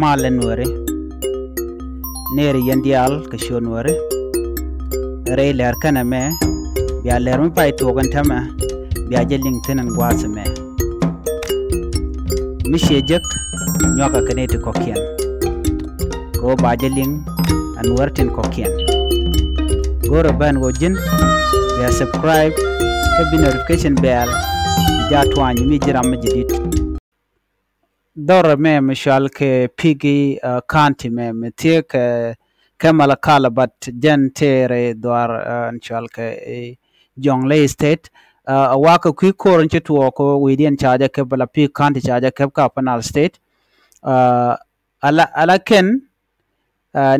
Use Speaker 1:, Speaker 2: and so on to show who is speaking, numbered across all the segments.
Speaker 1: malen wore neri yandial kashon wore rey ler kana me biya ler mi pai to gan tama biya jeling tenen gwasa me mishejek nyoka kanete kokien go ba jeling an warten kokien go ban go jin biya subscribe kabi notification bell ja twani mi jiram jidit dora me mishal ke pigi county me tie ke malakala bat jentere dwar nchal ke jonglei state waka kwi koron chituo ko within charge ke bala pig county charge ke ka panal state ala ken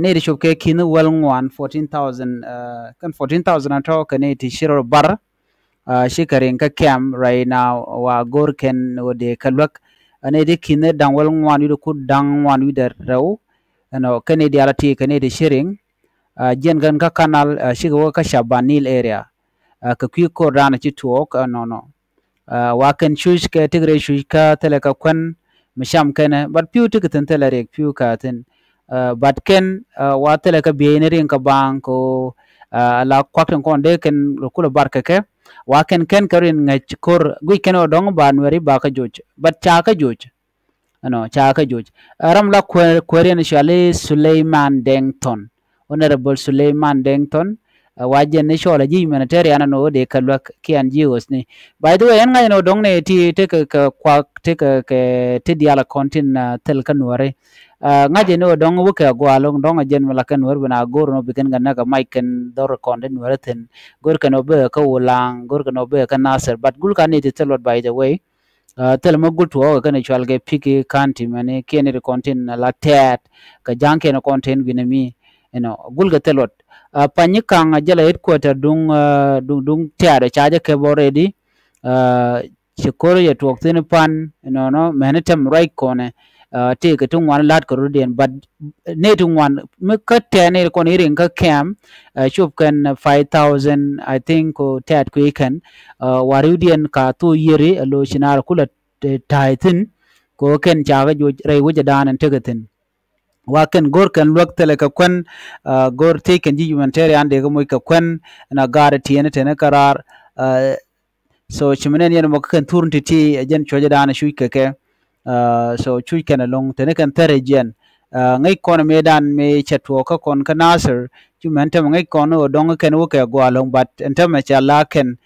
Speaker 1: ne di shop ke kinu wel ngwan 14000 kan 14000 ato ke ne ti shiro bar shikarin ka cam right now wa gor ken wode kalwak ane de kine dang wel ngwan wi ku dang ngwan wi der raw no kene di alati kene di sharing jen gan ka kanal shigo ka shabanil area ka kwi ko rana ci tuok no wa ken shush ke tigre shush ka tele ka kwen misham kene but piu tiketen tele rek piu ka ten but ken wa tele ka biene rin ka bang ko la kwakten kon de ken kula barka ke wa ken karin ngach kor gui ken odong ban weri ba ka joj but cha ka joj no cha ka joj ram la kweren shale Suleiman Dengton honorable Suleiman Dengton wajen ne shola ji humanitarian no de kalwa kian jios ni by the way en ngai no dong ne ti te ka kwa te ka ke te diala kontin tel kan wore ngaje no dong wo ka gwalong dong jen mala kan wor bana gor no biken ganna ka maiken dor konten wore ten gor kan obe ka ulang gor kan obe ka nasir but gul kan ni te telot by the way tel mo gul to ka ne chwal ge piki kanti mane kiene de kontin la tet ka janke no konten binami gul ga telot panyikang jala headquarter dung tiare chaje ke already chikoro ya tuok tin pan no manitam right kone te ke tungwan lat ko rudien but ne tungwan me ka tene ko ni ring ka cam chup kan 5000 I think ko tat ko ikan warudien ka to yeri lo chinar kula taitin ko ken chaga jo rei wujadan tegatin waken gor kan lok tele ka kwen gor te kan ji humanitarian de ko moy ka kwen na gar tiene tene karar so chimenen yen mo kan turunti ti jen choje dana shuy ke so chuy kan long tene kan tere jen ngai kon medan me chatwo ka kon ka nasir humanitarian ngai kon o dong kan wo ka gwalong but entama cha la ken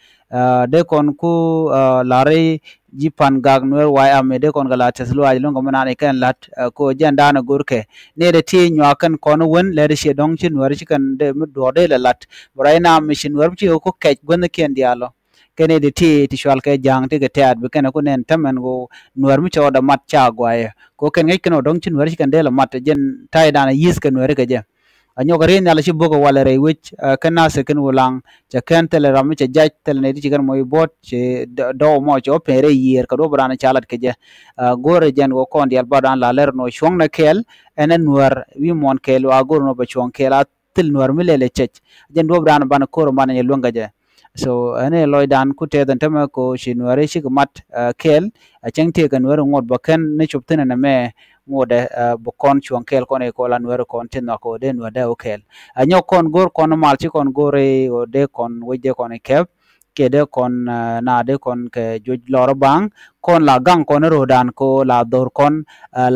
Speaker 1: de kon ku lare jipan gag nuer wai ame de kon gala teslu aj long mana ne kan lat ko janda na gurke ne de ti nywa kan kon won le de she dong chin wer chi kan de mu do de lat braina mission wer chi ko kech gon ken dialo kene de ti shwal ke jang ti ke tat be kan ko nen tamen go nuer mu cho da mat cha gwaye ko ken ngai kan dong chin wer chi kan de la mat jen tai dana yis kan wer ke je anyo gare nyala shi bogo wala re which kana se kan wulang cha kan tele ram cha jaj tele ne ti kan moy bot che do mo cho pere yer ka do brana chalat ke je gore jen go kon dial badan la ler no shong na kel enen nuar wi mon kel wa gor no ba chong kel atil nuar mi lele chech jen do brana ban ko man ye lunga je so ene loy dan ku te dan tama ko shi nuare shi mat kel a cheng te kan wer ngot ba kan ne chup tene na me ngode bo kon chuan kel kon e ko lan wer kon tin na ko den wada o kel anyo kon gor kon mal chi kon gore o de kon we de kon e kep ke de kon na de kon ke joj lor bang kon la gang kon ro dan ko la dor kon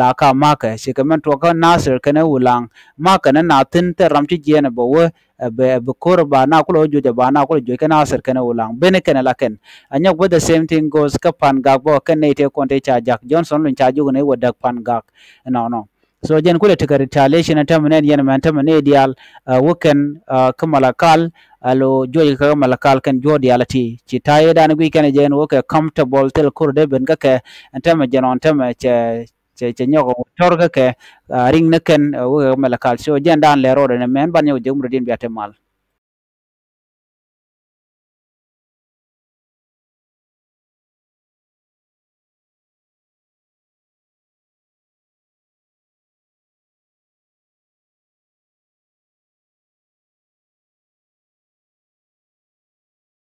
Speaker 1: la ka ma ke shi kemen to ka nasir kene ulang ma kana na tin te ram chi jene bo we be kor ba na ko jo ba na ko jo kana nasir kene ulang bene kene la ken anyo with the same thing goes ka pan gag bo ken ne te kon te cha jak Johnson lun cha ju ne wadak pan gag no so jen kule te ka retaliation tamane yen man tamane dial woken kamalakal alo joy ka malakal kan jodi alati ci taye dan gui kan jen woke comfortable tel kurde ben ka ke antama jen on tama che nyoko torga ke ring ne ken wo malakal so jen dan le rode ne men ban yo jumru din biate mal